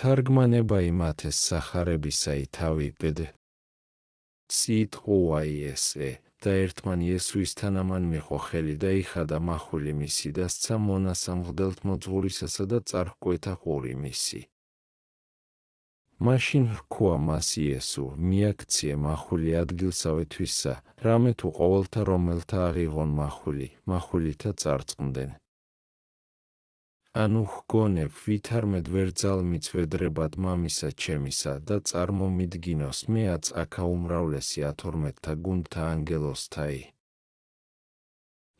თარგმანება იმათეს სახარებისაი თავი ბედ სიტყვაიესე და ერთმან იესუისთან ამან მიყო ხელი და იხადა მახვილი მისი და სცა მონას ამღდელთ მოძღვრისასა და წარჰკვეთა ყური მისი. მაშინ რქვა მას იესო, მიაქციე მახვილი ადგილსავე თვისა, რამე თუ ყოველთა რომელთა აღიღონ მახვილითა წარწყმდნენ. ანუ ჰგონებ ვითარმედ ვერ ძალმიწვედრებად მამისა ჩემისა და წარმომიდგინოს მეაც აქა უმრავლესი 12-თა გუნდთა ანგელოსთაი.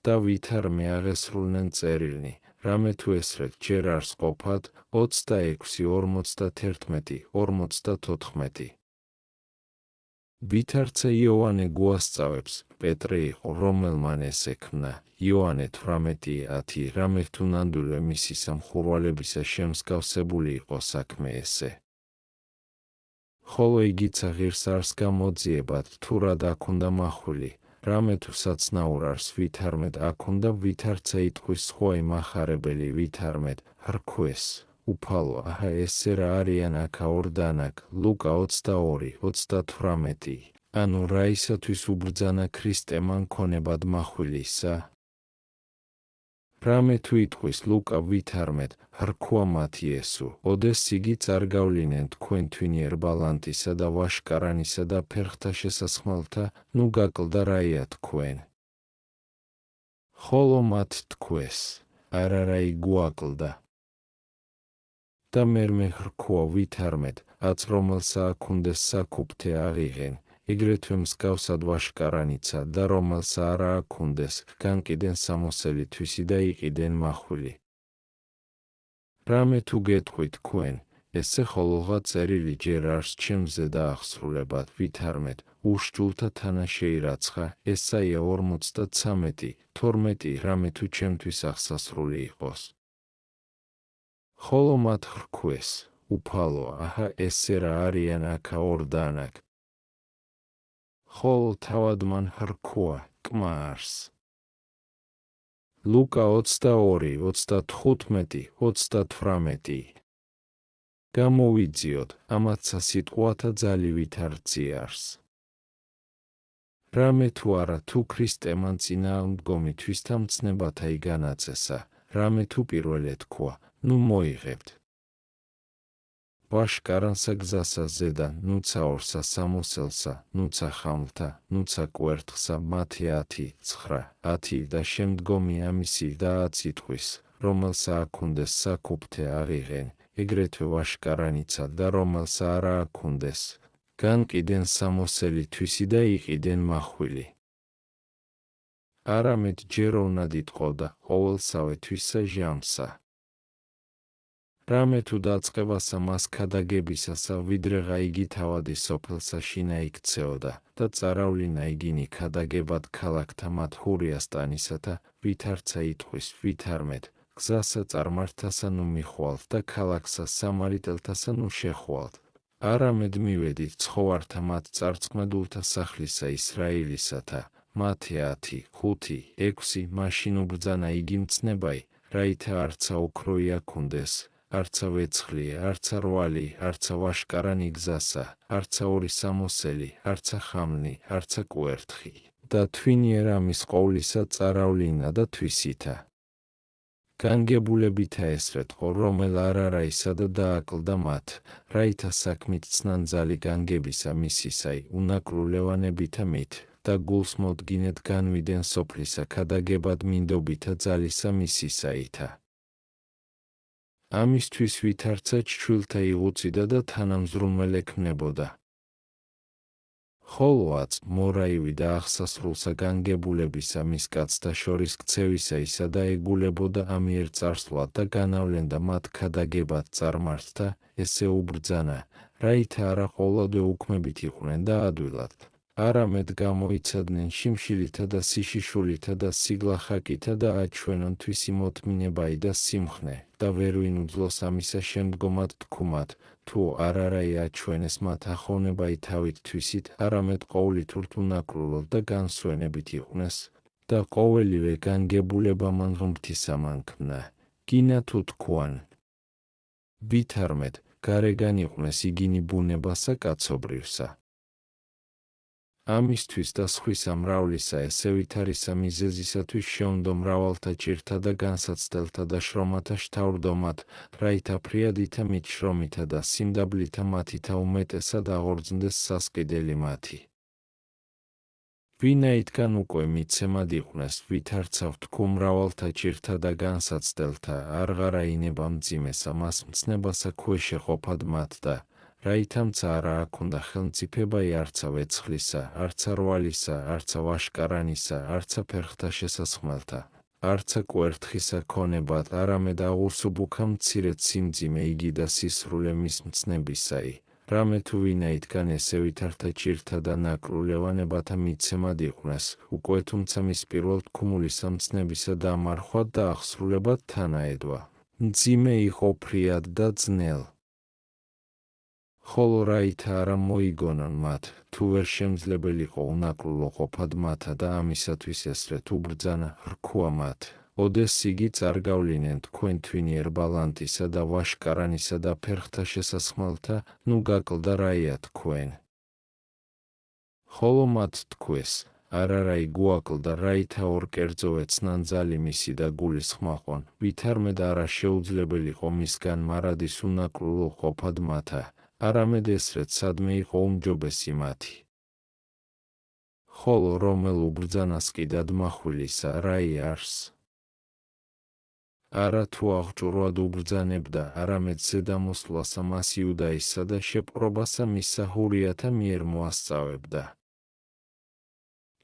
და ვითარმე აღესრულნენ წერილნი, რამე თუ ესრეთ ჯერ არს ყოფად 26, 51, 54. ვითარცა იოანე გვასწავებს, პეტრე იყო, რომელმან ესექმნა, იოანე 18:10, რამე თუ ნამდვილე მისი სამხურვალებისა შემსგავსებული იყო საქმე ესე. ხოლო იგიცა ღირს არს გამოძიებად, თუ რად აქ უნდა მახვილი, რამე თუ საცნაურ არს ვითარმედ აქ უნდა ვითარცა იტყვის სხვა იმახარებელი ვითარმედ, რქვეს, უფალო, აჰა ესე რა არიან აქა ორდანაკ, ლუკა 22:38, ანუ რა ისათვის უბრძანა ქრისტემ ან ქონებად მახვილისა? რამე თუ იტყვის ლუკა ვითარმედ, რქვა მათ იესო, ოდეს იგი წარგავლინენ თქვენ თვინიერ ბალანტისა და ვაშკარანისა და ფერხთა შესასხმელთა, ნუ გაკლდა რაია თქვენ. ხოლო მათ თქვეს, არა რაი გვაკლდა. და მერმე რქვა ვითარმედ, აც რომელსა აქ უნდეს საკუფთე აღიღენ, ეგრეთვე მსგავსად ვაშკარანიცა და რომელსა არა აქ უნდეს, განკიდენ სამოსელი თვისი და იყიდენ მახვილი. რამე თუ გეტყვით თქვენ, ესე ხოლოღა წერილი ჯერ არს ჩემზე დაახსრულებად ვითარმედ, უშჯულთა თანა შეირაცხა, ესაია 43:12, რამე თუ ჩემთვის აღსასრული იყოს. ხოლო მათ რქვეს, უფალო, აჰა ესე რა არიან აქა ორდანაკ. ხოლო თავად მან რქვა, კმა არს. ლუკა 22:35-38. გამოვიძიოთ, ამაცა სიტყვათა ძალივით არ ძიარს. რამე თუ არა თუ ქრისტემან წინააღმდგომი თვისთამცნებათა იგანაწესა, რამე თუ პირველ ეთქვა, ნუ მოიღებთ. ვაშკარანსა გზასა ზედა, ნუცა ორსა სამოსელსა, ნუცა ხამლთა, ნუცა კვერთხსა, მათე 10:9 და შემდგომი ამისი და 10 რომელსა აქ უნდეს საკუფთე აღიღენ, ეგრეთვე ვაშკარანიცა და რომელსა არა აქ უნდეს, განკიდენ სამოსელი თვისი და იყიდენ მახვილი. არამედ ჯეროვნად იტყოდა ყოველსავე თვისა ჟამსა. რამე თუ დაწყებასა მას ქადაგებისასა ვიდრეღა იგი თავადი სოფელსა შინა იქცეოდა და წარავლინა იგინი ქადაგებად ქალაქთა მათ ჰურიასტანისათა, ვითარცა იტყვის ვითარმედ, გზასა წარმართასა ნუ მიხვალთ და ქალაქსა სამარიტელთასა ნუ შეხვალთ. არამედ მივედით ცხოვართა მათ წარწყმედულთა სახლისა ისრაილისათა, მათე 10:5-6, მაშინ უბრძანა იგი მცნებაი, რაითა არცა ოქროი აქ უნდეს, არცა ვეცხლია, არცა რვალი, არცა ვაშკარანი გზასა, არცა ორი სამოსელი, არცა ხამლი, არცა კვერთხი, და თვინიერ ამის ყოვლისა წარავლინა და თვისითა. განგებულებითა ესრეთ ხო, რომელ არ არაისა და დააკლდა მათ, რაითა საქმით ცნან ძალი განგებისა მისისაი, უნაკრულევანებითა მით, და გულს მოდგინეთ განვიდენ სოფლისა ქადაგებად მინდობითა ძალისა მისისაითა. ამისთვის ვითარცა ჩჩვილთა იღუწიდა და თანამზრუნველექმნებოდა. ხოლოაც მორაივი და აღსასრულსა განგებულებისა მის კაცთა შორის ქცევისაისა და ეგულებოდა ამიერ წარსვლად და განავლენდა მათ ქადაგებად წარმართთა, ესე უბრძანა, რაითა არა ყოვლადვე უქმებით იყვნენ და ადვილად, არამედ გამოიცადნენ შიმშილითა და სიშიშულითა და სიგლახაკითა და აჩვენონ თვისი მოთმინებაი და სიმხნე, და ვერ ვინუძლოს ამისა შემდგომად თქუმად, თუ არ არაი აჩვენეს მათ ახოვნებაი თავით თვისით, არამედ ყოვლით ურთუნაკრულოდ და განსვენებით იყვნენ, და ყოველივე განგებულება მან ღმრთისამანქნა, გინა თუ თქვან. ვითარმედ, გარეგან იყვნენ იგინი ბუნებასა კაცობრივსა. ამისთვის და სხვისა მრავლისა ესევითარისა მიზეზისათვის შეუნდო მრავალთა ჭირთა და განსაცდელთა და შრომათა შთაურდომათ, რაითა ფრიადითა მით შრომითა და სიმდაბლითა მათითა უმეტესად აღორძინდეს სასყიდელი მათი. ვინაიდან უკვე მიცემად იყვნეს, ვითარცა ვთქო მრავალთა ჭირთა და განსაცდელთა, არღარა ინება მძიმესა მას მცნებასა ქვეშეყოფად მათ და რაითამცა არა აქონდა ხელმწიფებაი არცა ვეცხლისა, არცა რვალისა, არცა ვაშკარანისა, არცა ფერხთა შესასხმელთა, არცა კვერთხისა ქონებად, არამედ აღურსუბუქა მცირედ სიმძიმე იგი და სისრულე მის მცნებისაი. რამე თუ ვინაიდან ესე ვითართა ჭირთა და ნაკრულევანებათა მიცემად იყვნეს, უკვე თუმცა მის პირველ თქმული სამცნებისა დამარხვად და აღსრულებად თანაედვა. მძიმე იყო ფრიად და ძნელ. ხოლო რაითა არა მოიგონონ მათ, თუ ვერ შემძლებელიყო უნაკრულო ყოფად მათა და ამისათვის ესრეთ უბრძანა, რქვა მათ. ოდეს იგი წარგავლინენ თქვენ თვინიერ ბალანტისა და ვაშკარანისა და ფერხთა შესასხმელთა, ნუ გაკლდა რაია თქვენ. ხოლო მათ თქვეს, არა რაი გვაკლდა რაითა ორ კერძო ეცნან ძალი მისი და გულისხმაყონ, ვითარმედ არა შეუძლებელიყო მისგან მარადის უნაკრულო ყოფად მათა. არამედ ესრეთ სადმე იყო უმჯობესი მათი. ხოლო რომელ უბრძანას კი დადმახვილისა რაი არს. არა თუ აღჭურვად უბრძანებდა, არამედ ზედამოსვლასა მას იუდაისა და შეპყრობასა მისა ჰურიათა მიერ მოასწავებდა.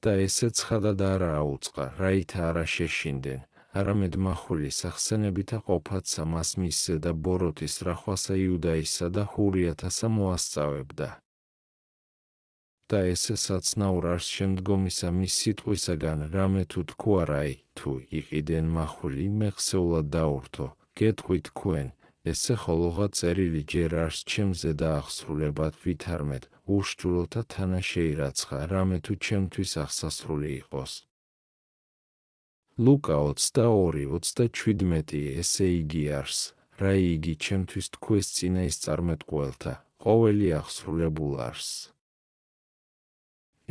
და ესე ცხადად არა აუწყა, რაითა არა შეშინდნენ, არამედ მახვილი სახსენებითა ყოფადსა მას მისზე და ბოროტის რახვასა იუდაისა და ჰურიათასა მოასწავებდა. და ესე საცნაურ არს შემდგომისა მის სიტყვისაგან, რამე თუ თქვა რაი, თუ იყიდენ მახვილი მეხსეულად დაურთო, გეტყვით თქვენ, ესე ხოლოღა წერილი ჯერ არს ჩემზე და აღსრულებად ვითარმედ, უშჭულოთა თანა შეირაცხა, რამე თუ ჩემთვის აღსასრული იყოს. ლუკა 22:17 ესე იგი არს, რაი იგი ჩემთვის თქვეს წინა ის წარმეტყველთა, ყოველი აღსრულებულ არს.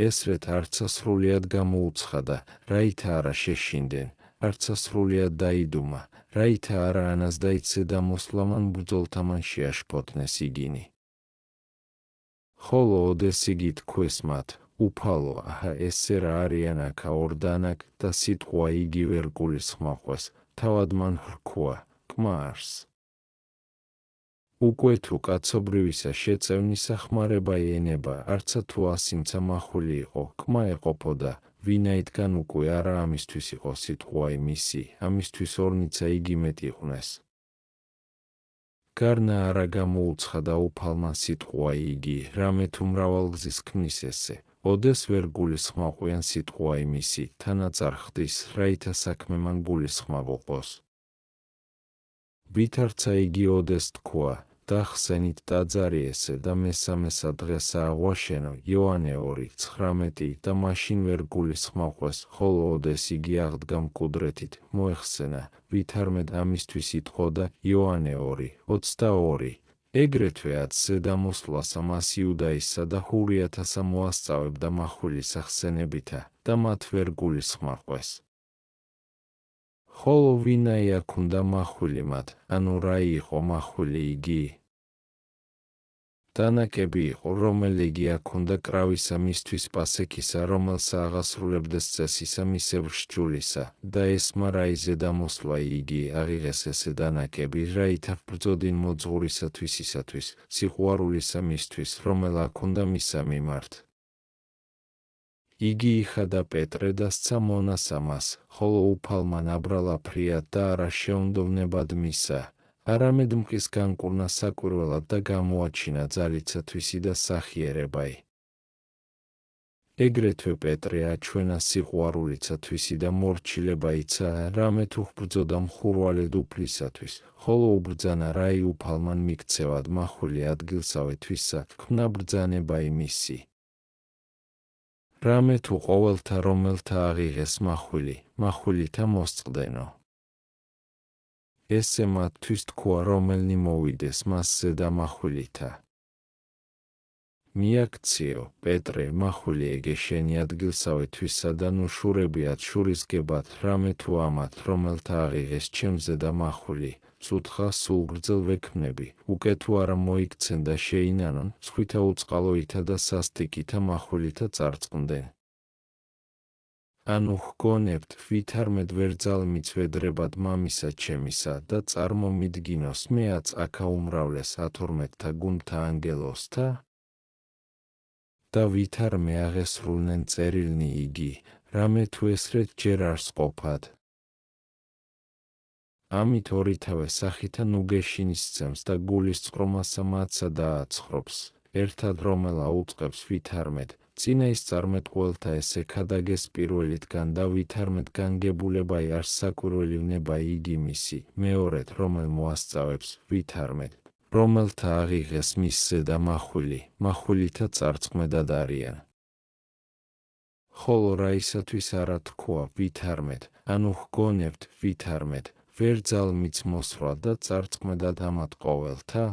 ესრეთ არცა სრულიად გამოუცხადა, რაითა არა შეშინდნენ, არცა სრულიად დაიდუმა, რაითა არა ანას დაიცე და მოსლამან ბრძოლთამან შეაშფოთნეს იგინი. ხოლო ოდეს იგი თქვეს მათ, უფალო, აჰა ესე რა არიანაკა ორდანაკ და სიტყვა იგი ვერ გულისხმაყვეს, თავად მან რქვა, კმა არს. უკვე თუ კაცობრივისა შეწევნისა ხმარება ენება, არცა თუ ასიმცა მახვილი იყო, კმა ეყოფოდა, ვინაიდან უკვე არა ამისთვის იყო სიტყვა იმისი, ამისთვის ორნიცა იგი მეტ იყვნეს. გარნა არა გამოუცხადა უფალმა სიტყვა იგი, რამე თუ მრავალგზის ქმნის ესე, ოდეს ვერ გულისხმაყვიან სიტყვა იმისი, თანაწარ ხდის, რაითა საქმე მან გულისხმავოყოს. ვითარცა იგი ოდეს თქვა, დახსენით ტაძარი ესე და მესამესა დღესა აღვაშენო, იოანე 2:19 და მაშინ ვერ გულისხმაყვეს, ხოლო ოდეს იგი აღდგა მკვდრეთით, მოეხსენა, ვითარმედ ამისთვის იტყოდა იოანე 2:22. ეგრეთვე ზედამოსვლასა მას იუდაისა და ჰურიათასა მოასწავებდა მახვილი სახსენებითა და მათ ვერ გულისხმაყვეს. ხოლო ვინაი აქუნდა მახვილი მათ, ანუ რაი იყო მახვილი იგი? დანაკები იყო, რომელ იგი აქუნდა კრავისა მისთვის პასექისა, რომელსა აღასრულებდეს წესისა მისევრ სჯულისა, და ესმა რაი ზედამოსვლა იგი აღიღეს ესე დანაკები, რაითა ბრძოდინ მოძღვრისათვის ისათვის, სიყვარულისა მისთვის, რომელ აქუნდა მისა მიმართ. იგი იხადა პეტრე და სცა მონას ამას, ხოლო უფალმა ნაბრალა ფრიად და არა შეუნდოვნებად მისა, არამედ მყის განკურნა საკვირველად და გამოაჩინა ძალიცათვისი და სახიერებაი. ეგრეთვე პეტრე აჩვენა სიყვარულიცათვისი და მორჩილებაიცა, რამე თუ ბრძოდა მხურვალედ უფლისათვის, ხოლო უბრძანა რაი უფალმან მიქცევად მახვილი ადგილსავე თვისა, თქმნა ბრძანება იმისი. რამე თუ ყოველთა რომელთა აღიღეს მახვილი, mahulita მოსწყდენო. ესე მათთვის თქვა, რომელნი მოვიდეს მას ზედამახვილითა. მიაქციო, პეტრე, მახვილი ეგე შენი ადგილსავე თვისა და ნუ შურებიათ შურისგებათ რამე თუ ამათ, რომელთა აღიღეს ჩემ ზედამახვილი, ცუთხა სულ გრძელ ვექმნები, უკე თუ არა მოიქცენ და შეინანონ, სხვითა უწყალოითა და სასტიკითა მახვილითა წარწყმდნენ. ანუ ჰგონებთ, ვითარმედ ვერ ძალმიცვედრებად მამისა ჩემისა და წარმომიდგინოს მეაც აქა უმრავლეს 12-თა გუნდთა ანგელოსთა? და ვითარმე აღესრულნენ წერილნი იგი, რამე თუ ესრეთ ჯერ არ სყოფად. ამით ორითავე სახითა ნუ გეშინისცემს და გულის წყრომასა მათსა დააცხრობს, ერთად რომელა უწყებს ვითარმედ, წინა ის წარმეტყველთა ესე ქადაგეს პირველითგან და ვითარმედ განგებულებაი არ საკვირველივნება იგი მისი, მეორედ რომელ მოასწავებს ვითარმედ, რომელთა აღიღეს მის ზედამახვილი, მახვილითა წარწყმედად არიან. ხოლო რაისათვის არა თქვა ვითარმედ, ანუ ჰგონებთ ვითარმედ, ვერ ძალმიც მოსვლა და წარწყმედად ამათ ყოველთა?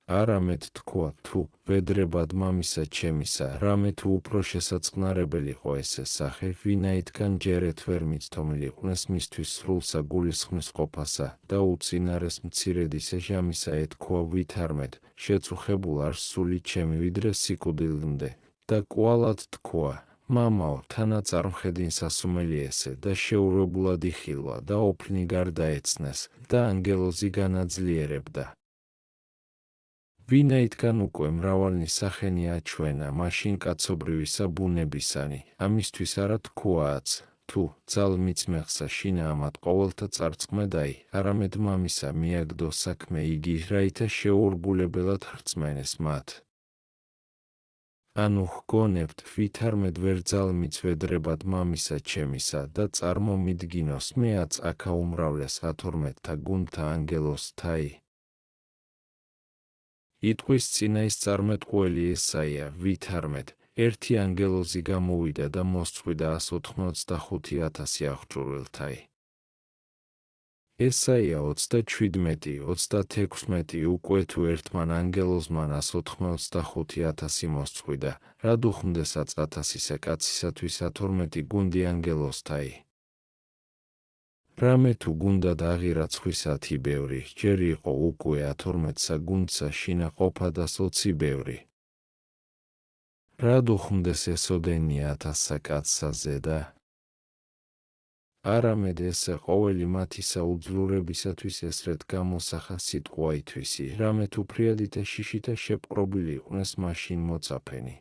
არამედ თქვა, თუ ვედრებად მამისა ჩემისა, რამე თუ უფრო შესაწყნარებელიყო ესე სახე, ვინაითგან ჯერეთ ვერ მიცდომილიყვნეს მისთვის სრულსა გულისხმის ყოფასა და უწინარეს მცირედ ისე ჟამისა ეთქვა ვითარმედ, შეწუხებულ არ სული ჩემი ვიდრე სიკვდილამდე და კვალად თქვა, მამაო, თანაც არ მხედინ სასუმელი ესე და შეურებულად იხილვა და ოფლნი გარდაეცნეს და ანგელოზი განაძლიერებდა. ვინაითგან უკვე მრავალნი სახენი აჩვენა, მაშინ კაცობრივისა ბუნებისანი, ამისთვის არა თქვააც, თუ ძალმიც მეხსა შინა ამათ ყოველთა წარწყმედაი, არამედ მამისა მიაგდო საქმე იგი, რაითა შეურბულებელად ხრწმენეს მათ. ანუ ჰგონებთ, ვითარმედ ვერ ძალმიცვედრებად მამისა ჩემისა და წარმომიდგინოს მეაც აქა უმრავლეს 12-თა გუნდთა ანგელოსთაი. იტყვის წინა ის წარმეტყველი ესაია, ვითარმედ, ერთი ანგელოზი გამოვიდა და მოსწყვიდა 185,000 აღჭურვილთაი. ესაია 37-36 უკვე თუ ერთმან ანგელოზმან 185,000 მოსწყვიდა, რად უხმდესაც 1000-ისა კაცისათვის 12 გუნდი ანგელოსთაი. რამე თუ გუნდად აღირა ცხვისათი ბევრი, ჯერ იყო უკვე 12-სა გუნდსა შინა ყოფა და 20 ბევრი. რად უხმდეს ესოდენია 1000-სა კაცსა ზედა? არამედ ესე ყოველი მათისა უძლურებისათვის ესრეთ გამოსახა სიტყვა ითვისი, რამე თუ ფრიადითა შიშითა შეპყრობილი იყვნენ მაშინ მოწაფენი.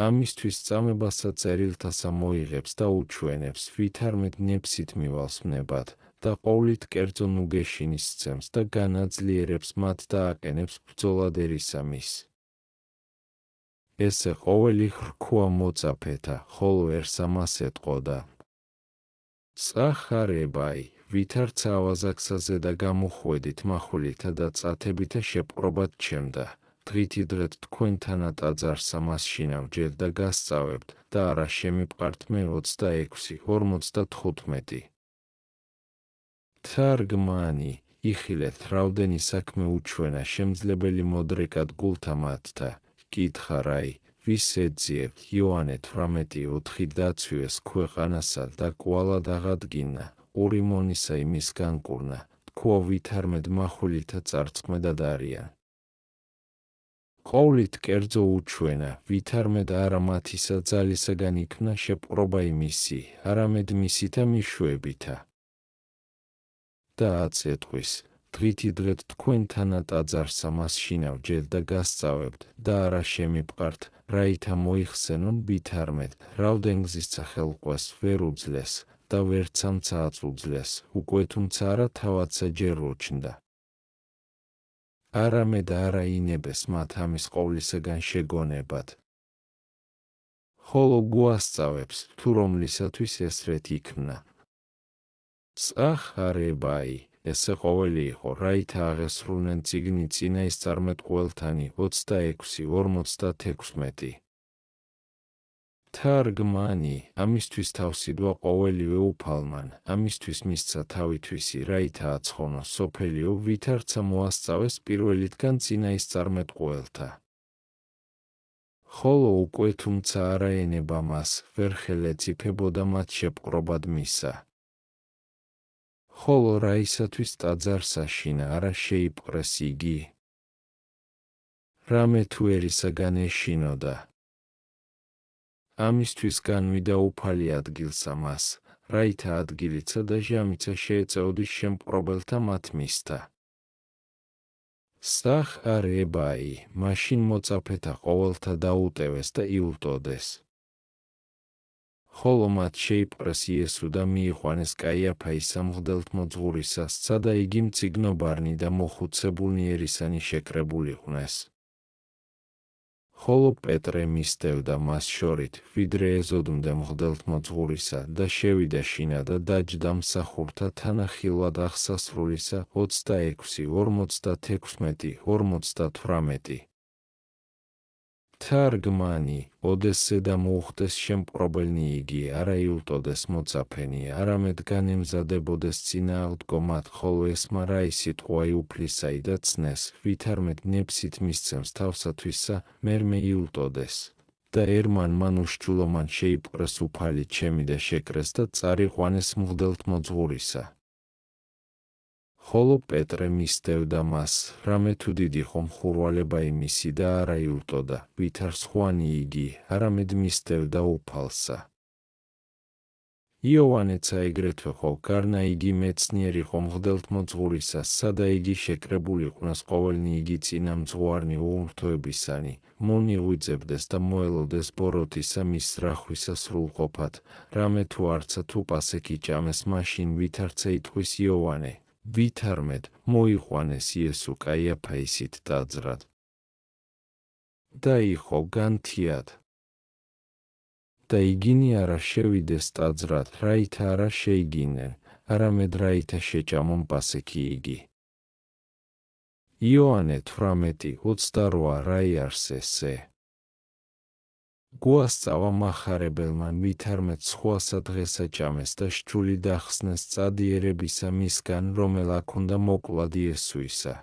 ამისთვის წამებასა წერილთასა მოიღებს და უჩვენებს, ვითარმედ ნეფსით მივალს ვნებად და ყოვლით კერძო ნუ გეშინისცემს და განაძლიერებს მათ და აყენებს ბრძოლად ერისამის. ესე ყოველი ხრქვა მოწაფეთა, ხოლო ერს ამას ეტყოდა. წახარებაი, ვითარც ავაზაკსაზე და გამოხვედით მახვილითა და წათებითა შეპყრობად ჩემდა. დღითი დღეთ თქვენთანა ტაძარს ამას შინავჯერ და გასწავებთ და არა შემიპყართ მე 26-45. თარგმანი, იხილეთ რავდენი საქმე უჩვენა შემძლებელი მოდრეკად გულთა მათთა, კითხა რაი, ვის ეძიებთ იოანე 18:4 დაცვიეს ქვეყანასა და კვალად აღადგინა, ურიმონისა იმის განკურნა, თქვა ვითარმედ მახვილითა წარწყმედად არიან. ყოვლით კერძო უჩვენა, ვითარმედ არა მათისა ძალისაგან იქნა შეპყრობა იმისი, არამედ მისითა მიშვებითა. და აწეტყვის, დღითი დღეთ თქვენთანა ტაძარს ამას შინავჯერ და გასწავებთ და არა შემიპყართ, რაითა მოიხსენონ ვითარმედ, რავდენგზისცა ხელყვეს ვერ უძლეს და ვერც ამცაც უძლეს, უკვე თუმცა არა თავადსა ჯერ როჩნდა. არამედ არა ინებეს მათ ამის ყოვლისაგან შეგონებად. ხოლო გვასწავებს, თუ რომლისათვის ესრეთ იქმნა. წახარებაი, ესე ყოველი იყო, რაითა აღესრულნენ წიგნი წინა ის წარმეტყველთანი 26-56. თარგმანი, ამისთვის თავსიდვა ყოველივე უფალმან, ამისთვის მისცა თავითვისი, რაითა აცხონოს სოფელიო, ვითარცა მოასწავეს პირველითგან წინა ისწარმეტყველთა. ხოლო უკვე თუმცა არა ენება მას, ვერ ხელეწიფებოდა მათ შეპყრობად მისა. ხოლო რაისათვის ტაძარს აშინა, არა შეიპყრეს იგი? რამე თუ ერისაგან ეშინოდა. ამისთვის განვიდა უფალი ადგილსა მას, რაითა ადგილიცა და ჟამიცა შეეწეოდის შემპყრობელთა მათ მისთა. სახ არ ებაი, მაშინ მოწაფეთა ყოველთა დაუტევეს და იუტოდეს. ხოლო მათ შეიპყრეს იესო და მიიყვანეს კაიაფაის სამღვდელთმოძღვრისა, სცადა იგი მწიგნობარნი და მოხუცებულნი ერისანი შეკრებულიყვნენ. ხოლო პეტრე მისდევდა მას შორით, ვიდრე ეზოდმდე მღვდელთმოძღვრისა და შევიდა შინა და დაჯდა მსახურთა თანახილვად აღსასრულისა 26, 56, 58. თარგმანი, ოდესზე და მოუხდეს შემპყრობელნი იგი, არა იუტოდეს მოწაფენი, არამედ განემზადებოდეს წინააღდგომად, ხოლო ესმა რაი სიტყვა იუფლისაი და ცნეს, ვითარმედ ნებსით მისცემს თავსათვისა, მერმე იუტოდეს. და ერმან მან უშჩულო მან შეიპყრეს უფალი ჩემი და შეკრეს და წარიყვანეს მღვდელთმოძღვრისა. ხოლო პეტრე მისდევდა მას, რამე თუ დიდი ხომხურვალება იმისი და არა იუტოდა, ვითარ სხვანი იგი, არამედ მისდევდა უფალსა. იოანეცა ეგრეთვე ხო გარნა იგი მეცნიერი ხომღვდელთმოძღვრისა, სადა იგი შეკრებულიყვნას ყოველნი იგი წინამძღვარნი უღმრთოებისანი, მონიღვიძებდეს და მოელოდეს ბოროტისა მის რახვისა სრულყოფად, რამე თუ არცა თუ პასექი ჭამეს მაშინ ვითარცა იტყვის იოანე, ვითარმედ მოიყვანეს იესო კაიაფაისით ტაძრად. და იხო განთიად. და იგინი არა შევიდეს ტაძრად, რაითა არა შეიგინენ, არამედ რაითა შეჭამონ პასექი იგი. იოანე 18:28 რაი არს ესე. გვასწავა მახარებელმა ვითარმედ სხვასა დღესა ჭამეს და შჩული დახსნეს წადიერებისა მისგან, რომელ აქ უნდა მოკლად იესოისა.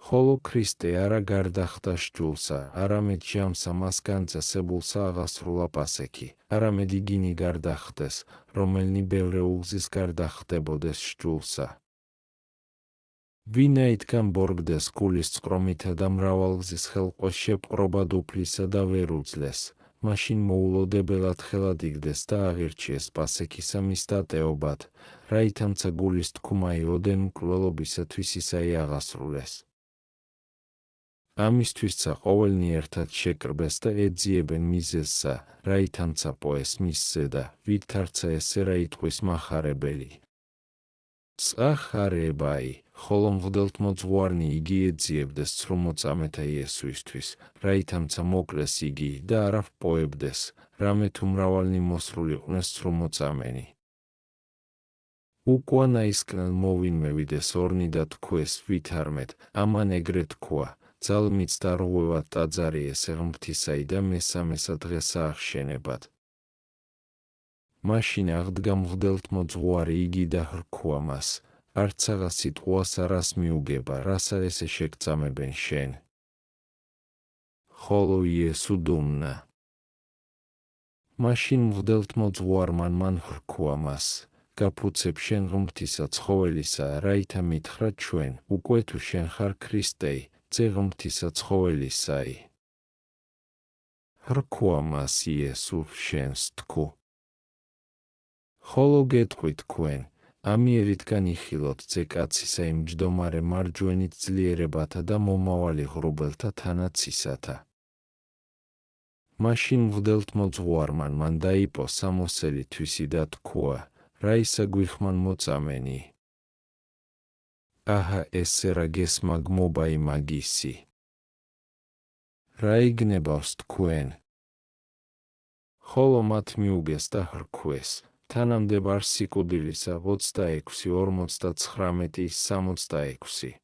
ხოლო ქრისტე არა გარდახდა შჩულსა, არამედ ჟამსა მას განწესებულსა აღასრულა პასექი, არამედ იგინი გარდახდეს, რომელნი ბევრე უგზის გარდახდებოდეს შჩულსა. ვინაიდან ბორბდეს გულის წყრომითა და მრავალგზის ხელყოს შეპყრობად უფლისა და ვერ უძლეს, მაშინ მოულოდებელად ხელად იგდეს და აღირჩიეს პასექისა მის დატეობად, რაითამცა გულის თქმაი ოდენ მკვლელობისათვის ისაი აღასრულეს. ამისთვისცა ყოველნი ერთად შეკრბეს და ეძიებენ მიზეზსა, რაითამცა პოეს მისზე და ვითარცა ესე რა იტყვის მახარებელი. სახ არ ებაი, ხოლო მღვდელთმოძღვარნი იგი ეძიებდეს ცრუმოწამეთა იესოისთვის, რაითამცა მოკლეს იგი და არა ვპოებდეს, რამე თუ მრავალნი მოსრულიყვნეს ცრუმოწამენი. უკუანაისკენ მოვინმევიდეს ორნი და თქვეს ვითარმედ, ამან ეგრე თქვა, ძალმიც დარღვევად ტაძარი ესე ღმრთისაი და მესამესა დღესა აღშენებად. მაშინ აღდგა მღვდელთმოძღვარი იგი და hrქვა მას, არც აღა სიტყვას არას მიუგება, რასაც ესე შეგწამებენ შენ. ხოლო იესო დუმნა. მაშინ მღვდელთმოძღვარმა მან hrქვა მას, გაფუცებ შენ ღმრთისა ცხოველისა, რაითა მითხრა ჩვენ, უკვე თუ შენ ხარ ქრისტე, ძე ღმრთისა ცხოველისაი. hrქვა მას იესო შენს თქო. ხოლო გეტყვი თქვენ, ამიერიდან იხილოთ ძე კაცისა იმ მჯდომარე მარჯვენით ძლიერებათა და მომავალი ღრუბელთა თანაცისათა. მაშინ მღვდელთმოძღვარმა მან დაიპო სამოსელი თვისი და თქვა, რაისა გვიხმან მოწამენი. აჰა ესე რა გესმაგმობა იმაგისი. რა იგნებავს თქვენ? ხოლო მათ მიუგეს და hrქვეს. თანამდებარ სიკვდილისა 26, 59, 66.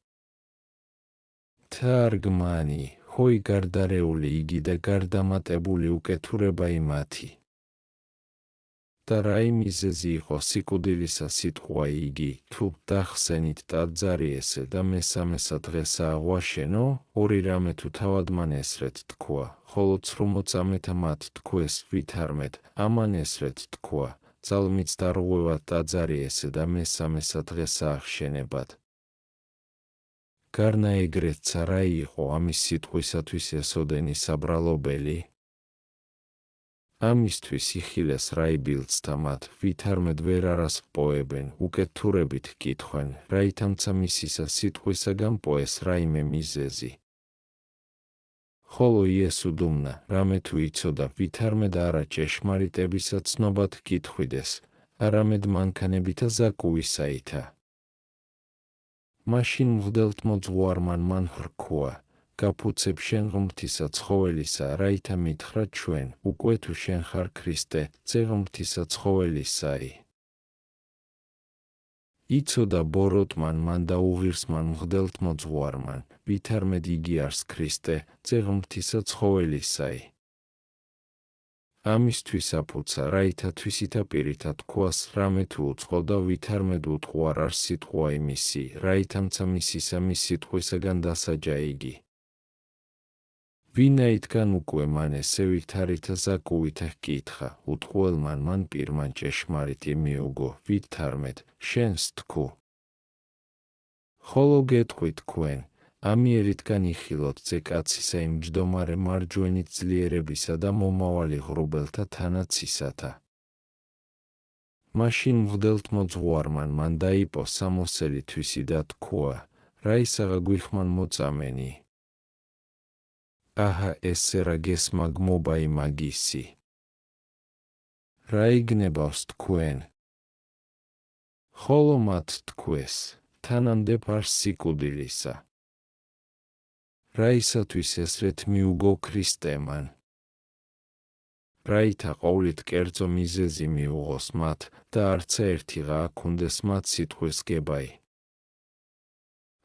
თარგმანი, ჰოი გარდარეული იგი და გარდამატებული უკეთურება იმათი. და რა მიზეზი იყო სიკვდილისა სიტყვა იგი, თუ დახსენით ტაძარი ესე და მესამესა დღესა აღვაშენო, ორი რამე თუ თავად მან ესრეთ თქვა, ხოლო ცრუმოწამეთა მათ თქვეს ვითარმეთ, ამან ესრეთ თქვა, ძალმიც დარღვევად ტაძარი ესე და მესამესა დღესა აღშენებად. გარნა ეგრეთცა რა იყო ამის სიტყვისათვის ესოდენი საბრალობელი? ამისთვის იხილეს რა იბილწთა მათ, ვითარმედ ვერ არას პოებენ, უკეთურებით კითხვენ, რაითამცა მისისა სიტყვისაგან პოეს რაიმე მიზეზი. ხოლო იესო დუმნა, რამე თუ იცოდა, ვითარმედ არა ჭეშმარიტებისა ცნობად კითხვიდეს, არამედ მანქანებითა ზაკუვისაითა. მაშინ მღვდელთმოძღვარმა მან ხრქუა, გაფუცებ შენ ღმრთისა ცხოველისა, რაითა მითხრა ჩვენ, უკვე თუ შენ ხარ ქრისტე, ძე ღმრთისა ცხოველისაი. იცოდა ბოროტმან მან და უღირსმან მღვდელთმოძღვარმან, ვითარმედ იგი არს ქრისტე, ძე ღმრთისა ცხოველისაი. ამისთვის აფუცა, რაითა თვისითა პირითა თქვას, რამე თუ უწყობდა, ვითარმედ უთყვარ არ სიტყვა იმისი, რაითამცა მისისა მის სიტყვისაგან დასაჯა იგი. ვინაიდან უკვე მან ესე ვითარითა ზაკუვითა ჰკითხა, უთყუელმან მან პირმან ჭეშმარიტი მიუგო, ვითარმედ, შენს თქუ. ხოლო გეტყვი თქვენ, ამიერიდან იხილოთ ძე კაცისა იმ მჯდომარე მარჯვენით ძლიერებისა და მომავალი ღრუბელთა თანაცისათა. მაშინ მღვდელთმოძღვარმან მან დაიპო სამოსელი თვისი და თქვა, რა ისაღა გვიხმან მოწამენი. აჰა ესე რა გესმა გმობა იმაგისი. რა იგნებავს თქვენ? ხოლო მათ თქვეს, თანამდებ არს სიკვდილისა. რაისათვის ესრეთ მიუგო ქრისტემან. რაითა ყოვლით კერძო მიზეზი მიუღოს მათ და არცა ერთიღა აქუნდეს მათ სიტყვის გებაი.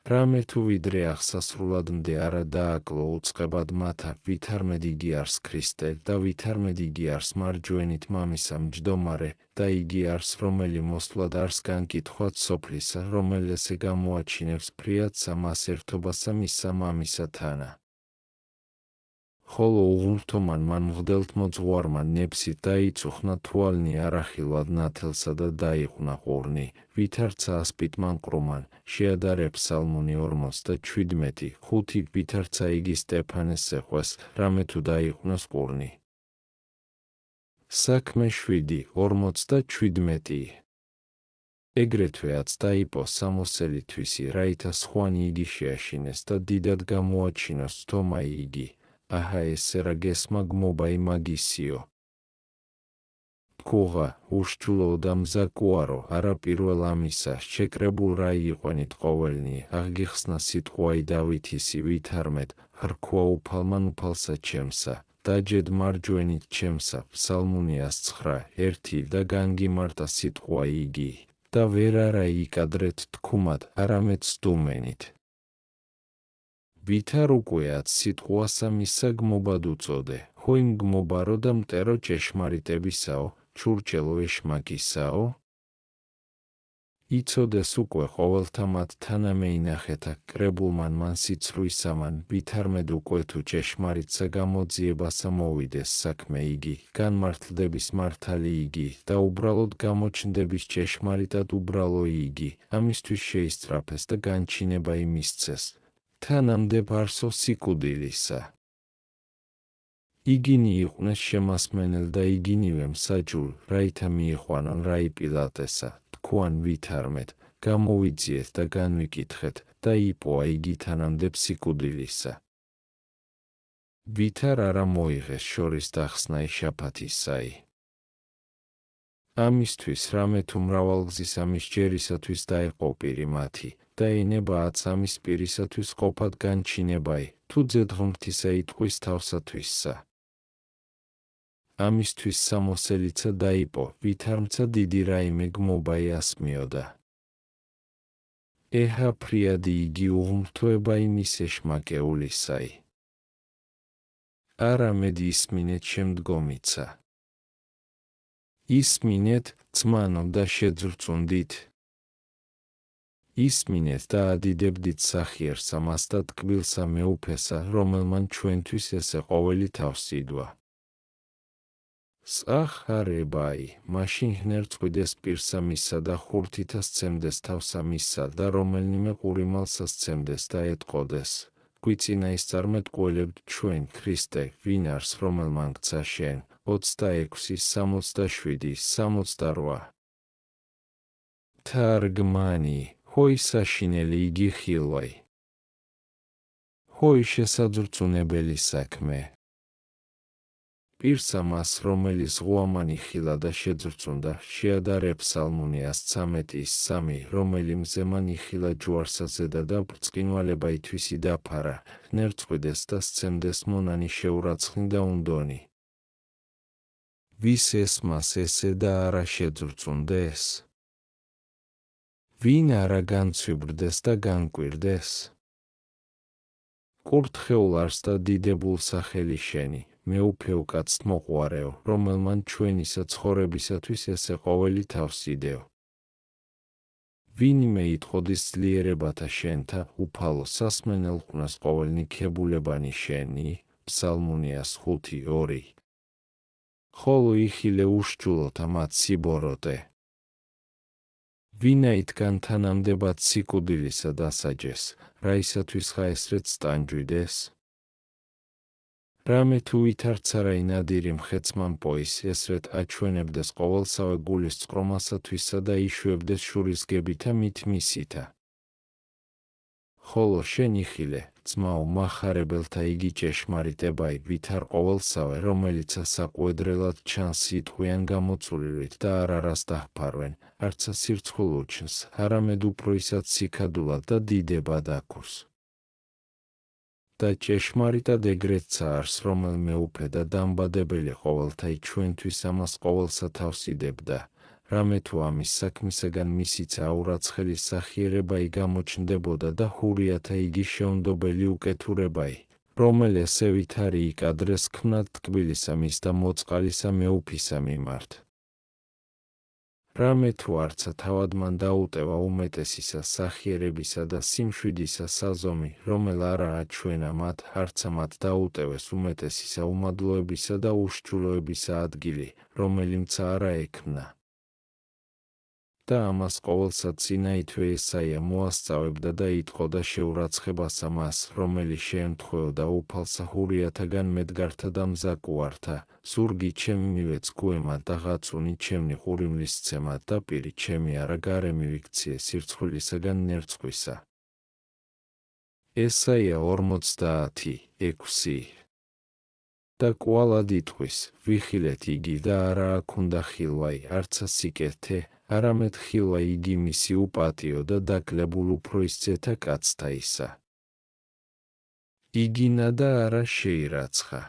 რამე თუ ვიდრე აღსასრულადმდე არა დააკლო უწყებად მათა, ვითარმედ იგი არს ქრისტე და ვითარმედ იგი არს მარჯვენით მამისა მჯდომარე და იგი არს რომელი მოსვლად არს განკითხვად სოფლისა, რომელესე გამოაჩინებს ფრიად სამას ერთობასა მისა მამისა თანა. ხოლო უღმრთომან მან მღვდელთმოძღვარმა ნებსით დაიწუხნა თვალნი არახილვად ნათელსა და დაიყვნა ყურნი, ვითარცა ასპიტმან ყრუმან, შეადარე ფსალმუნი 47, 5 ვითარცა იგი სტეფანეს ეყვეს, რამე თუ დაიყვნოს ყურნი. საქმე 7, 47. ეგრეთვეაც დაიპო სამოსელი თვისი, რაითა სხვანი იგი შეაშინეს და დიდად გამოაჩინოს თომა იგი. აჰა ესე რა გესმა გმობა იმაგისიო. თქუღა, უშჩულო და მზაკუარო, არა პირველ ამისა, შეკრებულ რა იყვენით ყოველნი, აღგიხსნა სიტყვაი დავითისი ვითარმედ, ხრქვა უფალმან უფალსა ჩემსა, დაჯედ მარჯვენით ჩემსა, ფსალმუნი 109, 1 და განგიმარტა სიტყვა იგი, და ვერ არა იკადრეთ თქუმად, არამედ სტუმენით. ვითარ უკუეაც სიტყვასა მისა გმობად უწოდე, ჰოიმ გმობარო და მტერო ჭეშმარიტებისაო, ჩურჩელო ეშმაკისაო? იცოდეს უკვე ყოველთა მათ თანამეინახეთა, კრებულმან მან სიცრუისამან, ვითარმედ უკვე თუ ჭეშმარიტსა გამოძიებასა მოვიდეს საქმე იგი, განმართლდების მართალი იგი, და უბრალოდ გამოჩნდების ჭეშმარიტად უბრალო იგი, ამისთვის შეისწრაფეს და განჩინება იმისცეს. თანამდებ არსო სიკვდილისა. იგინი იყვნეს შემასმენელ და იგინივე მსაჯულ, რაითა მიიყვანონ რაი პილატესა, თქვან ვითარმედ, გამოვიძიეთ და განვიკითხეთ, და იპოა იგი თანამდებ სიკვდილისა. ვითარ არა მოიღეს შორის დახსნა შაფათისაი. ამისთვის რამე თუ მრავალგზის ამის ჯერისათვის დაეყო პირი მათი, და ენებააც ამის პირისათვის ყოფად განჩინებაი, თუ ძედ ღმრთისა იტყვის თავსათვისსა. ამისთვის სამოსელიცა დაიპო, ვითარმცა დიდი რაიმე გმობაი ასმიოდა. ეჰა ფრიადი იგი უღმრთოება იმის ეშმაკეულისაი. არამედ ისმინეთ შემდგომიცა. ისმინეთ, ძმანო და შეძრწუნდით. ისმინეთ და ადიდებდით სახიერს ამას და ტკბილსა მეუფესა, რომელმან ჩვენთვის ესე ყოველი თავს იდვა. სახარებაი, მაშინ ღნერწყვიდეს პირსა მისსა და ხურთითა სცემდეს თავსა მისსა და რომელნიმე ყურიმალსა სცემდეს და ეტყოდეს. გვიწინაისწარმეტყველებთ ჩვენ ქრისტე, ვინ არს რომელმან გცა შენ, 26, 67, 68. თარგმანი, ჰოი საშინელი იგი ხილვაი. ჰოი შესაძრწუნებელი საქმე. პირსა მას, რომელიც ზღვამანი ხილა და შეძრწუნდა, შეადარე ფსალმუნიას 13:3, რომელი მზემან იხილა ჯვარსა ზედა და ბრწყინვალება ითვისი დაფარა, ღნერწყვიდეს და სცემდეს მონანი შეურაცხნი და უნდონი. ვის ესმას ესე და არა შეძრწუნდეს? ვინ არა განცვიბრდეს და განკვირდეს? კურთხეულ არს და დიდებულ სახელი შენი, მეუფეო კაცთ მოყვარეო, რომელმან ჩვენისა ცხოვრებისათვის ესე ყოველი თავს იდეო. ვინმე იტყოდის ძლიერებათა შენთა, უფალო სასმენელ ყვნას ყოველნი ქებულებანი შენი, ფსალმუნიას 5:2. ხოლო იხილე უშჯულოთა მათ სიბოროტე. ვინაიდან თანამდებად სიკვდილისა დასაჯეს, რაისათვის ხაესრეთ სტანჯვიდეს? რამე თუ ვითარცარაი ნადირი მხეცმან პოის, ესრეთ აჩვენებდეს ყოველსავე გულის წყრომასათვისა და იშვებდეს შურისგებითა მით მისითა. ხოლო შენ იხილე, ძმაო მახარებელთა იგი ჭეშმარიტებაი, ვითარ ყოველსავე, რომელიც ასაყვედრელად ჩანს სიტყვიან გამოცულივით და არ არას დაჰფარვენ, არცა სირცხულ უჩნს, არამედ უფრო ისად სიქადულად და დიდებად აქურს. და ჭეშმარიტად ეგრეთცა არს, რომელმე უფე და დამბადებელი ყოველთა ჩვენთვის ამას ყოველსა თავს იდებდა, რამე თუ ამის საქმისაგან მისიცა აურაცხელი სახიერებაი გამოჩნდებოდა და ჰურიათა იგი შეუნდობელი უკეთურებაი, რომელ ესე ვითარი იკადრეს ქმნად ტკბილისა მის და მოწყალისა მეუფისა მიმართ. რამე თუ არცა თავად მან დაუტევა უმეტესისა სახიერებისა და სიმშვიდისა საზომი, რომელ არა აჩვენა მათ, არცა მათ დაუტევეს უმეტესისა უმადლოებისა და უშჯულოებისა ადგილი, რომელიმცა არა ექმნა. და ამას ყოველსა წინაითვე ესაია მოასწავებდა და იტყოდა შეურაცხებას ამას, რომელიც შეემთხვეოდა უფალსა ჰურიათაგან მედგართა და მზაკუართა, ზურგი ჩემი მივეცგუემა და ღაწუნი ჩემნი ყურიმლისცემა და პირი ჩემი არა გარე მივიქციე სირცხვილისაგან ნერწყვისა. ესაია 50:6. და კვალად იტყვის, ვიხილეთ იგი და არა აქ უნდა ხილვაი, არცა სიკეთე, არამედ ხილვა იგი მისი უპატიო და დაკლებულ უფრო ისწეთა კაცთა ისა. იგინა და არა შეირაცხა.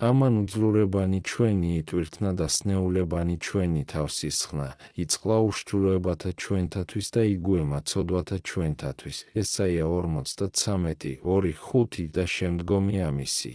ამან უძლურებანი ჩვენი იტვირთნა და სნეულებანი ჩვენი თავს ისხნა, იწყლა უშჯულოებათა ჩვენთათვის და იგუემა ცოდვათა ჩვენთათვის. ესაია 43:2-5 და შემდგომი ამისი.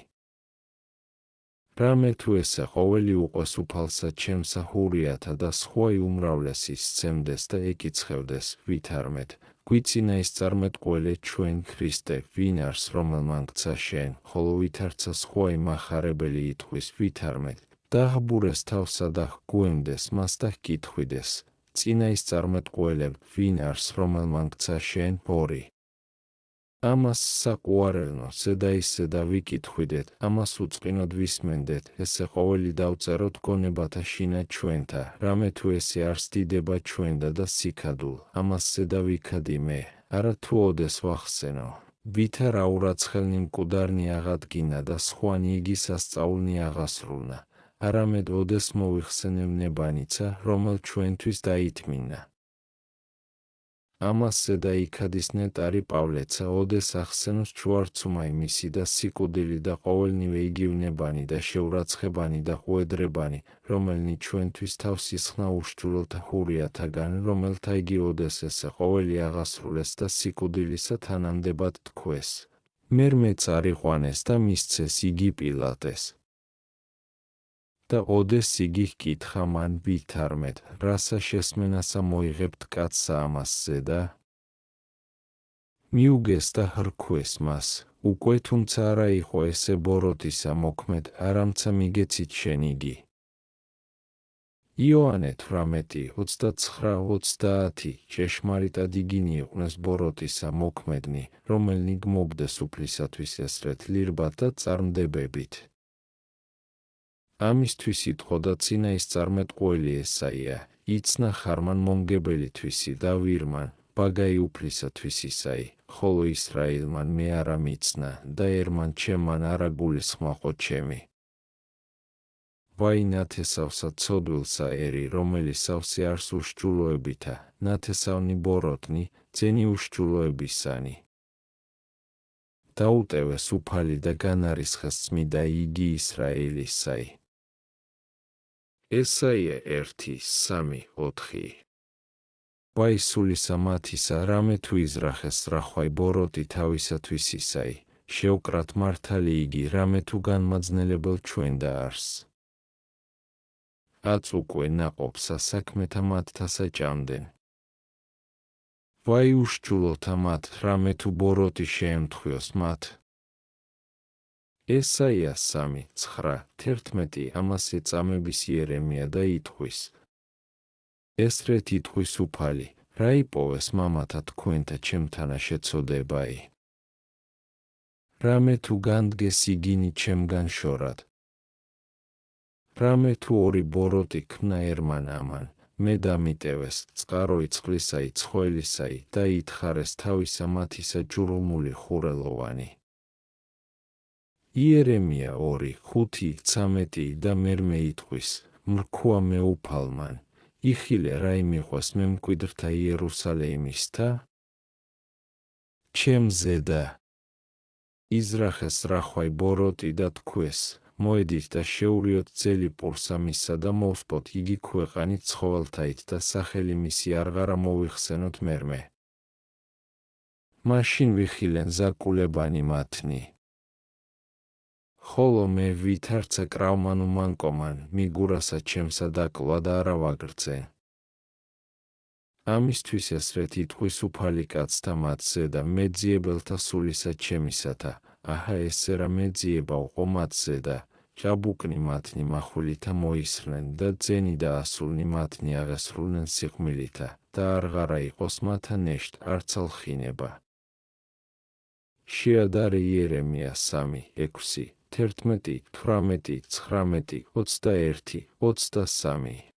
რამე თუ ესე ყოველი უყვეს უფალსა ჩემსა ჰურიათა და სხვა უმრავლესი სცემდეს და ეკიცხევდეს, ვითარმეთ, გვიწინაისწარმეტყველე ჩვენ ქრისტე, ვინ არს რომელმან გცა შენ, ხოლო ვითარცა სხვა მახარებელი იტყვის, ვითარმეთ, დაღბურეს თავსა და ჰგუემდეს მას და ჰკითხვიდეს, წინაისწარმეტყველებ, ვინ არს რომელმან გცა შენ, 2. ამას საყვარელნო, ზედა ისე და ვიკითხვიდეთ, ამას უწყინოდ ვისმენდეთ, ესე ყოველი დავწეროთ გონებათა შინა ჩვენთა, რამე თუ ესე არს დიდება ჩვენდა და სიქადულ, ამას ზედა ვიქადი მე, არა თუ ოდეს ვახსენო, ვითარ აურაცხელნი მკვდარნი აღადგინა და სხვანი იგი სასწაულნი აღასრულნა, არამედ ოდეს მოვიხსენებნებანიცა, რომელ ჩვენთვის დაითმინა. ამას ზედა იქადის ნეტარი პავლეცა, ოდეს ახსენოს ჯვარცუმაი მისი და სიკვდილი და ყოველნივე იგივნებანი და შეურაცხებანი და ყვედრებანი, რომელნი ჩვენთვის თავს ისხნა უშჯულოთა ჰურიათაგან, რომელთა იგი ოდეს ესე ყოველი აღასრულეს და სიკვდილისა თანამდებად თქვეს. მერმე წარიყვანეს და მისცეს იგი პილატეს. და ოდეს იგი ჰკითხა მან ვითარმეთ, რასა შესმენასა მოიღებთ კაცსა ამასზე და მიუგეს და hrქვეს მას, უკვე თუმცა არა იყო ესე ბოროტისა მოქმედ, არამცა მიგეცით შენ იგი. იოანე 18:29 ჭეშმარიტად იგინი იყვნენ ბოროტისა მოქმედნი, რომელნი გმობდეს უფლისათვის ესრეთ ლირბად და წარმდებებით. ამისთვის იტყოდა წინაის წარმეტყველი ესაია, იცნა ხარმან მომგებელითვისი და ვირმან, ბაგაი უფლისათვის ისაი, ხოლო ისრაილმან მე არა მიცნა და ერმან ჩემან არა გულისხმაყო ჩემი. ვაი ნათესავსა ცოდვილსა ერი, რომელიც სავსე არს უშჯულოებითა, ნათესავნი ბოროტნი, ძენი უშჯულოებისანი. დაუტევეს უფალი და განარისხეს წმიდა იგი ისრაელისაი. ესაია 1:3-4 ვაი სულისა მათისა, რამე თუ იზრახეს სწრახვაი ბოროტი თავისათვის ისაი, შევკრათ მართალი იგი, რამე თუ განმაძნელებელ ჩვენ და არს. აწუკვე ნაყოფსა საქმეთა მათთასა ჭამდნენ. ვაი უშჯულოთა მათ, რამე თუ ბოროტი შეემთხვიოს მათ. ესაია 3:9-11 ამას ეწამების იერემია და იტყვის. ესრეთ იტყვის უფალი, რა იპოვეს მამათა თქვენთა ჩემთანა შეცოდებაი. რამე თუ განდგეს იგინი ჩემგან შორად. რამე თუ ორი ბოროტი ქმნა ერმან ამან, მე დამიტევეს, წყაროი წყლისაი ცხოველისაი და ითხარეს თავისა მათისა ჯურუმული ხურელოვანი. იერემია 2:5-13 და მერმე იტყვის, მრქვა მე უფალმან, იხილე რა იმიყვეს მე მკვიდრთა იერუსალიმისთა? ჩემზე და იზრახეს რახვაი ბოროტი და თქვეს, მოედით და შეურიოთ ძელი პურსა მისსა და მოვსპოთ იგი ქვეყანით ცხოველთაით და სახელი მისი არღარა მოვიხსენოთ მერმე. მაშინ ვიხილენ ზაკულებანი მათნი. ხოლო მე ვითარცა კრავმან უმანკომან, მიგურასა ჩემსა დაკლვა და არა ვაგრძენ. ამისთვის ესრეთ იტყვის უფალი კაცთა მათზე და მეძიებელთა სულისა ჩემისათა, აჰა ესე რა მეძიება უყო მათზე და ჭაბუკნი მათნი მახვილითა მოისრნენ და ძენი და ასულნი მათნი აღესრულნენ სიყმილითა და არღარა იყოს მათა ნეშტ არც ალხინება. შეადარე იერემია 3:6 11, 18, 19, 21, 23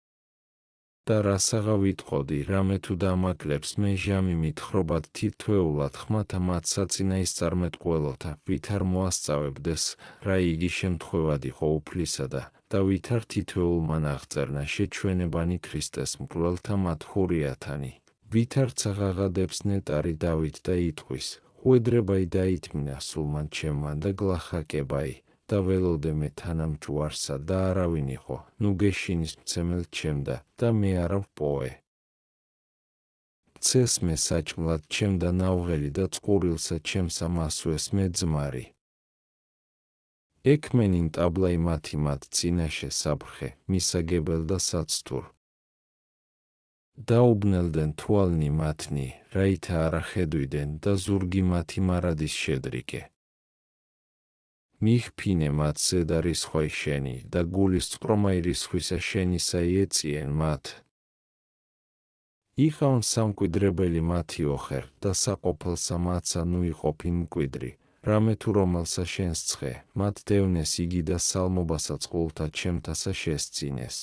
და რასაღა ვიტყოდი, რამე თუ დამაკლებს მე ჟამი მითხრობად თითოეულად ხმათა მათ საწინაის წარმეტყველოთა, ვითარ მოასწავებდეს, რა იგი შემთხვევად იყო უფლისა და ვითარ თითოეულმან აღწერნა შეჩვენებანი ქრისტეს მკვლელთა მათ ხურიათანი, ვითარ ცაღაღადებს ნეტარი დავით და იტყვის, ხვედრებაი დაითმინა სულმან ჩემმან და გლახაკებაი, და ველოდე მე თანამჯვარსა და არავინ იყო, ნუ გეშინის მცემელ ჩემდა და მე არა ვპოვე. ცეს მე საჭმლად ჩემდა ნაუღელი და წყურილსა ჩემსა მასუეს მე ძმარი. ექმენინ ტაბლაი მათი მათ წინაშე საფრხე, მისაგებელ და საცთურ. დაუბნელდენ თვალნი მათნი, რაითა არა ხედვიდენ და ზურგი მათი მარადის შედრიკე. მიხფინე მათზე და რისხვაი შენი და გულის წყრომაი რისხვისა შენისაი ეწიენ მათ. იყავენ სამკვიდრებელი მათი ოხერ და საყოფელსა მათსა ნუ იყოფინ მკვიდრი, რამე თუ რომელსა შენს ცხე, მათ დევნეს იგი და სალმობასა წყულთა ჩემთასა შესწინეს.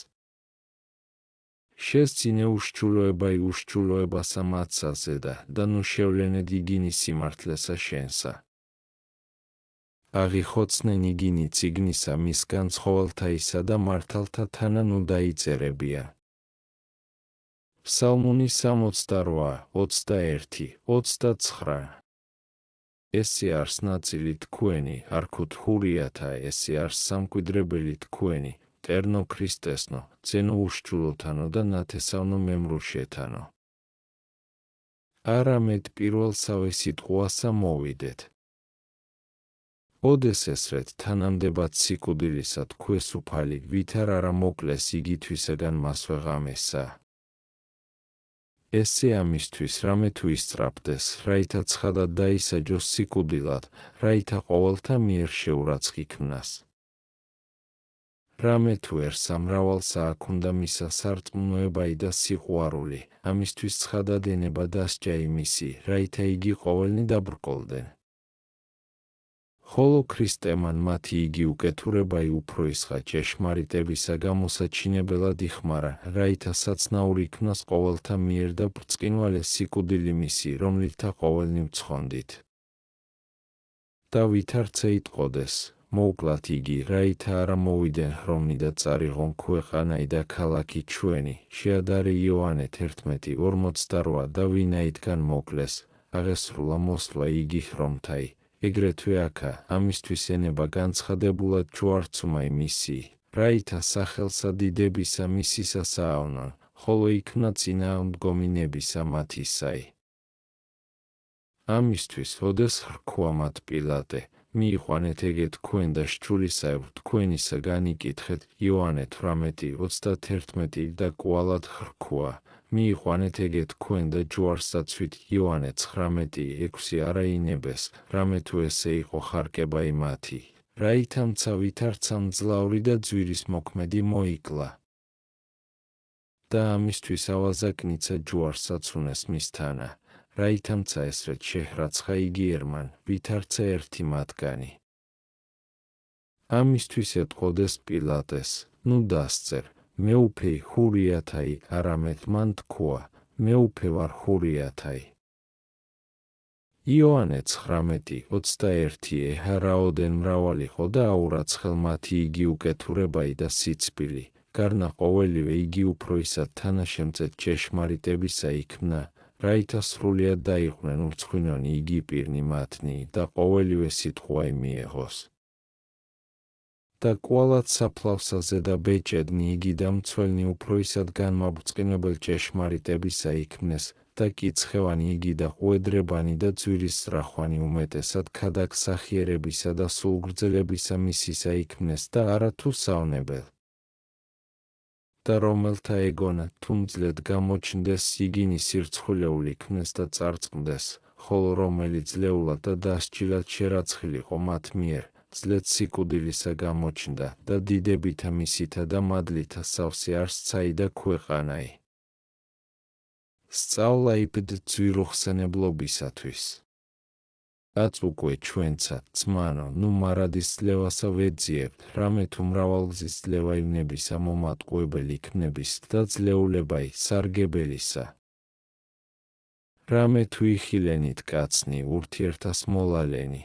შესწინე უშჯულოებაი უშჯულოებასა მათსაზე და ნუ შევლენედ იგინი სიმართლესა შენსა. აღიხოცნენ იგინი წიგნისა მისგან ცხოველთაისა და მართალთა თანა ნუ დაიწერებია. ფსალმუნი 68, 21, 29 ესე არს ნაწილი თქვენი, არქოთ ხურიათა, ესე არს სამკვიდრებელი თქვენი, ტერნო ქრისტესნო, ძენო უშჯულოთანო და ნათესავნო მემრუშეთანო. არამედ პირველსავე სიტყვასა მოვიდეთ. ოდეს ესრეთ თანამდებად სიკვდილისა თქვეს უფალი, ვითარ არა მოკლეს იგი თვისაგან მას ვეღამესა. ესე ამისთვის რამე თუ ისწრაფდეს, რაითა ცხადად დაისაჯოს სიკვდილად, რაითა ყოველთა მიერ შეურაცხიქმნას. რამე თუერსა მრავალსა აქ უნდა მისა სარწმუნოებაი და სიყვარული, ამისთვის ცხადად ენება დასჯა იმისი, რაითა იგი ყოველნი დაბრკოლდნენ. ხოლო ქრისტემან მათი იგი უკეთურებაი უფრო ისხა ჭეშმარიტებისა გამოსაჩინებელად იხმარა, რაითა საცნაური იქნას ყოველთა მიერ და ბრწყინვალე სიკვდილი მისი, რომლითთა ყოველნი მცხონდით. და ვითარცა იტყოდეს, მოუკლათ იგი, რაითა არა მოვიდნენ ჰრომნი და წარიღონ ქვეყანაი და ქალაქი ჩვენი, შეადარე იოანე 11:48 და ვინაითგან მოკლეს, აღესრულა მოსვლა იგი ჰრომთაი. ეგრეთვე აქა, ამისთვის ენება განცხადებულად ჯვარცმაი მისი, რაითა სახელსა დიდებისა მისისა საავნონ, ხოლო იქნა წინააღმდგომი ნებისა მათისაი. ამისთვის ოდეს ხრქვა მათ პილატე, მიიყვანეთ ეგე თქვენ და შჩულისაებრ თქვენისა განიკითხეთ იოანე 18:31 და კვალად ხრქვა, მიიყვანეთ ეგე თქვენ და ჯვარსაცვით იოანე 19:6 არა ინებეს, რამე თუ ესე იყო ხარკებაი მათი, რაითა მცა ვითარცა მძლავრი და ძვირის მოქმედი მოიკლა. და ამისთვის ავაზაკნიცა ჯვარსაც უნეს მისთანა, რაითა მცა ესრეთ შეჰრაცხა იგი ερμან, ვითარცა ერთი მათგანი. ამისთვის ეტყოდეს პილატეს, ნუ დასწერ, მეუფეი ჰურიათაი, არამედ მან თქვა, მეუფე ვარ ჰურიათაი. იოანე 19:21 ეჰარაოდენ მრავალიყო და აურაცხელ მათი იგი უკეთურებაი და სიცბილი, გარნა ყოველივე იგი უფრო ისად თანაშემწედ ჭეშმარიტებისა იქმნა, რაითა სრულიად დაიყვნენ ურცხვინონი იგი პირნი მათნი და ყოველივე სიტყვაი მიეღოს. და კვალად საფლავსაზე და ბეჭედნი იგი და მცველნი უფრო ისად განმაბრწყინებელ ჭეშმარიტებისა იქმნეს, და კიცხევანი იგი და ყვედრებანი და ძვირის სწრახვანი უმეტესად ქადაგსახიერებისა და სულგრძელებისა მისისა იქმნეს და არათუ სავნებელ. და რომელთა ეგონა თუმძლედ გამოჩნდეს იგინი სირცხვილეული იქნეს და წარწყმდეს, ხოლო რომელიც ძლეულად და დასჯილად შერაცხილიყო მათ მიერ, ძლედ სიკვდილისა გამოჩნდა და დიდებითა მისითა და მადლითა სავსე არსცაი და ქვეყანაი. სწავლა იბდ ძვირუხსენებლობისათვის. აც უკვე ჩვენცა, ძმანო, ნუ მარადის ძლევასა ვეძიებთ, რამე თუ მრავალგზის ძლევა ივნებისა მომატყუებელი იქნების და ძლეულებაი სარგებელისა. რამე თუ იხილენით კაცნი, ურთიერთას მოლალენი.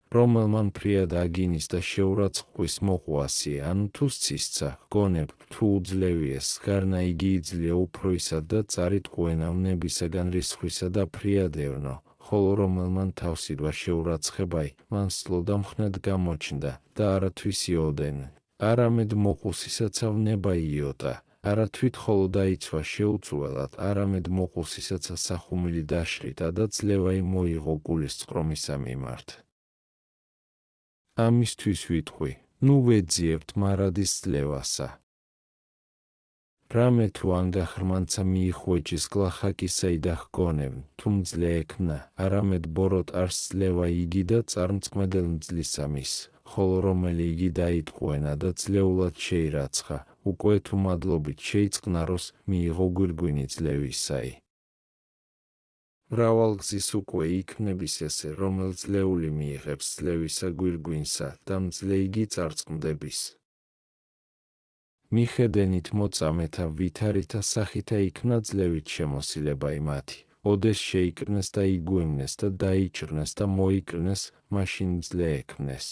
რომელმან ფრიად აგინის და შეურაცხყვის მოყვასი, ანუ თუ სცისცა, გონებ, თუ უძლევიეს, გარნა იგი იძლია უფრო ისად და წარით ყვენავნებისაგან რისხვისა და ფრიადევნო, ხოლო რომელმან თავსიდვა შეურაცხებაი, მან სლო და მხნად გამოჩნდა და არათვის იოდენ, არამედ მოყუსისაცა ვნება იოტა, არათვით ხოლო დაიცვა შეუწუელად, არამედ მოყუსისაცა სახუმილი დაშრიტა და ძლევაი მოიღო გულისწყრომისა მიმართ. ამისთვის ვიტყვი, ნუ ვეძიებთ მარადის ძლევასა. რამე თუ ანგახრმანცა მიიხვეჭის გლახაკისაი და ჰგონებნ, თუ მძლე ექნა, არამედ ბოროტ არს ძლევა იგი და წარმწყმედელ მძლისა მის, ხოლო რომელი იგი დაიტყვენა და ძლეულად შეირაცხა, უკვე თუ მადლობით შეიწყნაროს, მიიღო გვირგვინი ძლევისაი. მრავალგზის უკვე იქმნების ესე, რომელ ძლეული მიიღებს ძლევისა გვირგვინსა და მძლე იგი წარწყმდების. მიხედენით მოწამეთა ვითარითა სახითა იქნა ძლევით შემოსილებაი მათი, ოდეს შეიკრნეს და იგუემნეს და დაიჭრნეს და მოიკრნეს, მაშინ მძლე ექმნეს.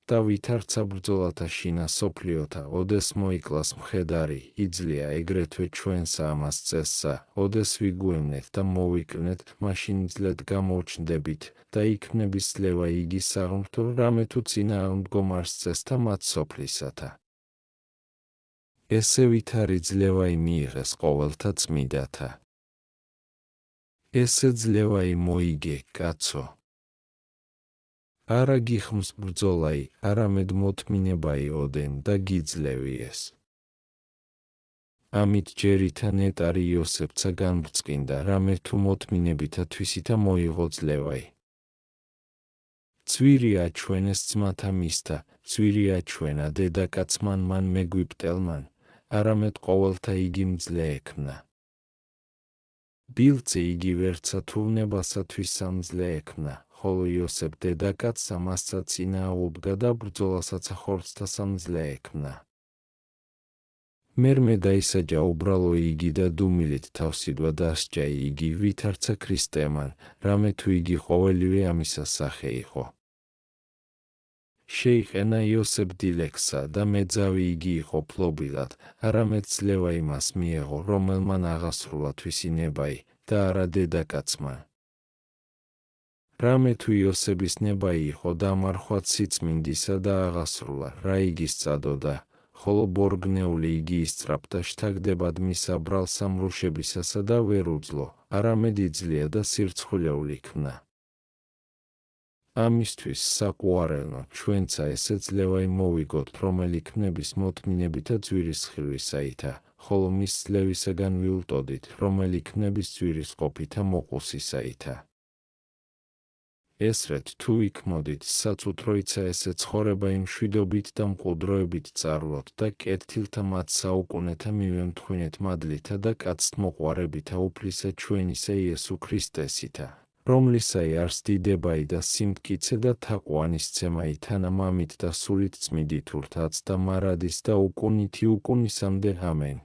და ვითარცა ბრძოლათა შინა სოფლიოთა, ოდეს მოიკლას მხედარი, იძლია ეგრეთვე ჩვენსა ამას წესსა, ოდეს ვიგუემნეთ და მოვიკრნეთ, მაშინ მძლედ გამოუჩნდებით და იქმნების ძლევა იგი საღმრთო, რამე თუ წინააღმდგომ არს წესთა მათ სოფლისათა. ესე ვითარი ძლევაი მიიღეს ყოველთა წმიდათა. ესე ძლევაი მოიგე, კაცო. არა გიხმს ბრძოლაი, არამედ მოთმინებაი ოდენ და გიძლევი ეს. ამით ჯერითა ნეტარი იოსებცა განბრწყინდა, რამე თუ მოთმინებითა თვისითა მოიღო ძლევაი. ცვირი აჩვენეს ძმათა მისთა, ცვირი აჩვენა დედაკაცმან მან მეგვიპტელმან, არამედ ყოველთა იგი მძლე ექმნა. ბილწი იგი ვერცა თულნებასათვის სამძლე ექმნა, ხოლო იოსებ დედაკაცს ამასცა წინააღმდგა და ბრძოლასაც ახორცთა სამძლე ექმნა. მერმე დაისაჯა უბრალო იგი და დუმილით თავსიდვა დასჯა იგი ვითარცა ქრისტემან, რამე თუ იგი ყოველივე ამისა სახე იყო. შეიყენა იოსებ დილექსა და მეძავი იგი იყო ფლობილად, არამედ ძლევა იმას მიეღო, რომელმან აღასრულა თვისინებაი და არა დედაკაცმა. რამე თუ იოსების ნებაი იყო დამარხვა სიწმინდისა და აღასრულა, რა იგი სწადოდა, ხოლო ბორგნეული იგი ისწრაფდა შთაგდებად მის აბრალ სამრუშებისასა და ვერ უძლო, არამედ იძლია და სირცხვილეული იქნა. ამისთვის საყუარელო ჩვენცა ესე ძლევაი მოვიგოთ, რომელი ქმნების მოთმინებითა ძვირის ხილვისაითა, ხოლო მის ძლევისაგან ვილტოდით, რომელი ქმნების ძვირის ყოფითა მოყუსისაითა. ესრეთ თუ იქმოდით, საწუთროიცა ესე ცხოვრება იმ მშვიდობით და მყუდროებით წარვლოთ და კეთილთა მათ საუკუნეთა მივემთხვინეთ მადლითა და კაცთმოყვარებითა უფლისა ჩვენისა იესო ქრისტესითა, რომლისაი არს დიდებაი და სიმტკიცე და თაყვანისცემაი თანამამით და სულით წმიდით ურთაც და მარადის და უკუნითი უკუნისამდე ამენ.